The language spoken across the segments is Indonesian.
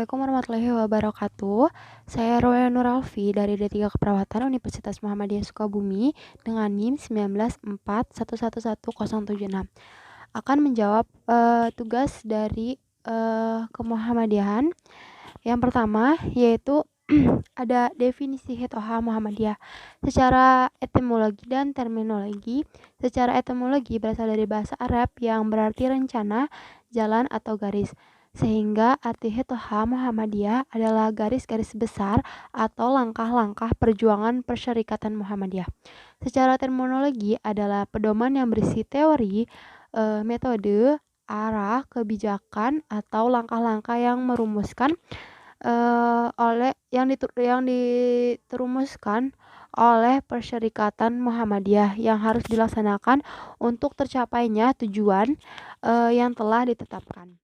Assalamualaikum warahmatullahi wabarakatuh. Saya Roya Nuralfi dari D3 Keperawatan Universitas Muhammadiyah Sukabumi dengan NIM 1941111076. Akan menjawab tugas dari kemuhammadiyahan. Yang pertama yaitu ada definisi Hitoha Muhammadiyah. Secara etimologi dan terminologi, secara etimologi berasal dari bahasa Arab yang berarti rencana, jalan atau garis. Sehingga arti Hitoha Muhammadiyah adalah garis-garis besar atau langkah-langkah perjuangan persyarikatan Muhammadiyah. Secara terminologi adalah pedoman yang berisi teori, metode, arah, kebijakan atau langkah-langkah yang merumuskan yang diterumuskan oleh Persyarikatan Muhammadiyah yang harus dilaksanakan untuk tercapainya tujuan yang telah ditetapkan.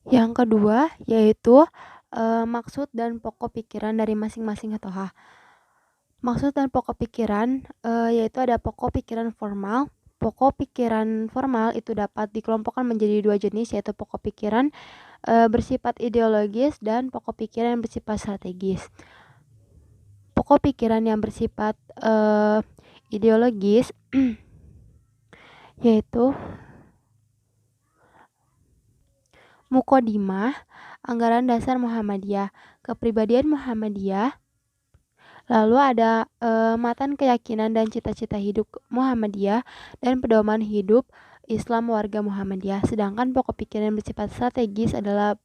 Yang kedua yaitu maksud dan pokok pikiran dari masing-masing hitoha. Maksud dan pokok pikiran yaitu ada pokok pikiran formal. Pokok pikiran formal itu dapat dikelompokkan menjadi dua jenis, yaitu pokok pikiran bersifat ideologis dan pokok pikiran yang bersifat strategis. Pokok pikiran yang bersifat ideologis yaitu Muqaddimah, anggaran dasar Muhammadiyah, kepribadian Muhammadiyah, lalu ada matan keyakinan dan cita-cita hidup Muhammadiyah dan pedoman hidup Islam warga Muhammadiyah. Sedangkan pokok pikiran bersifat strategis adalah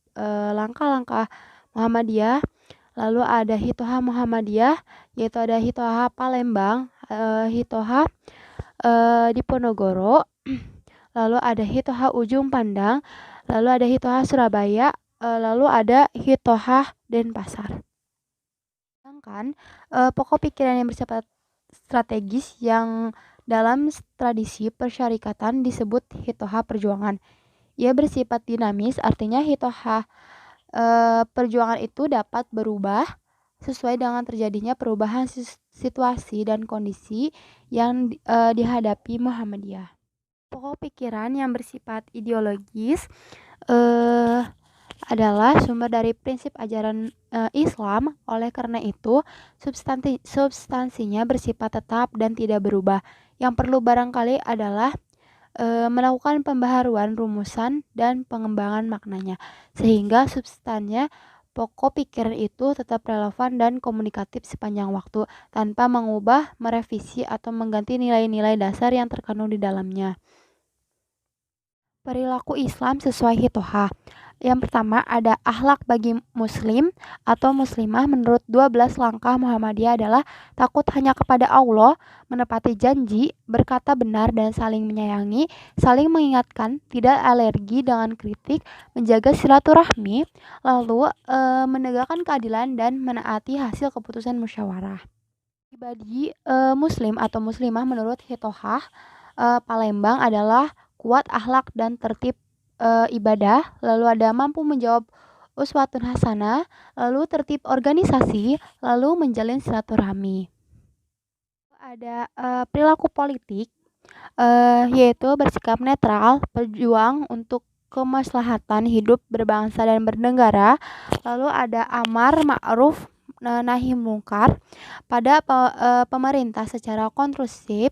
langkah-langkah Muhammadiyah. Lalu ada Hitoha Muhammadiyah, yaitu ada Hitoha Palembang, Hitoha Diponegoro, lalu ada Hitoha Ujung Pandang, lalu ada Hitoha Surabaya, lalu ada Hitoha Denpasar. Sedangkan pokok pikiran yang bersifat strategis yang dalam tradisi persyarikatan disebut Hitoha Perjuangan. Ia bersifat dinamis, artinya Hitoha perjuangan itu dapat berubah sesuai dengan terjadinya perubahan situasi dan kondisi yang dihadapi Muhammadiyah. Pokok pikiran yang bersifat ideologis adalah sumber dari prinsip ajaran Islam. Oleh karena itu, substansinya bersifat tetap dan tidak berubah. Yang perlu barangkali adalah melakukan pembaharuan rumusan dan pengembangan maknanya, sehingga substansinya pokok pikiran itu tetap relevan dan komunikatif sepanjang waktu, tanpa mengubah, merevisi, atau mengganti nilai-nilai dasar yang terkandung di dalamnya. Perilaku Islam sesuai Hitoha. Yang pertama ada akhlak bagi muslim atau muslimah. Menurut 12 langkah Muhammadiyah adalah takut hanya kepada Allah, menepati janji, berkata benar dan saling menyayangi, saling mengingatkan, tidak alergi dengan kritik, menjaga silaturahmi, lalu menegakkan keadilan dan menaati hasil keputusan musyawarah. Pribadi muslim atau muslimah menurut Hitoha Palembang adalah kuat akhlak dan tertib ibadah, lalu ada mampu menjawab uswatun hasanah, lalu tertib organisasi, lalu menjalin silaturahmi. Ada perilaku politik yaitu bersikap netral, berjuang untuk kemaslahatan hidup berbangsa dan bernegara, lalu ada amar ma'ruf nahi mungkar pada pemerintah secara konstruktif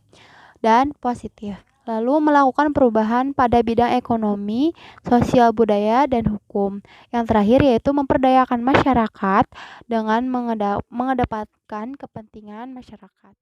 dan positif. Lalu melakukan perubahan pada bidang ekonomi, sosial budaya, dan hukum. Yang terakhir yaitu memperdayakan masyarakat dengan mengedepankan kepentingan masyarakat.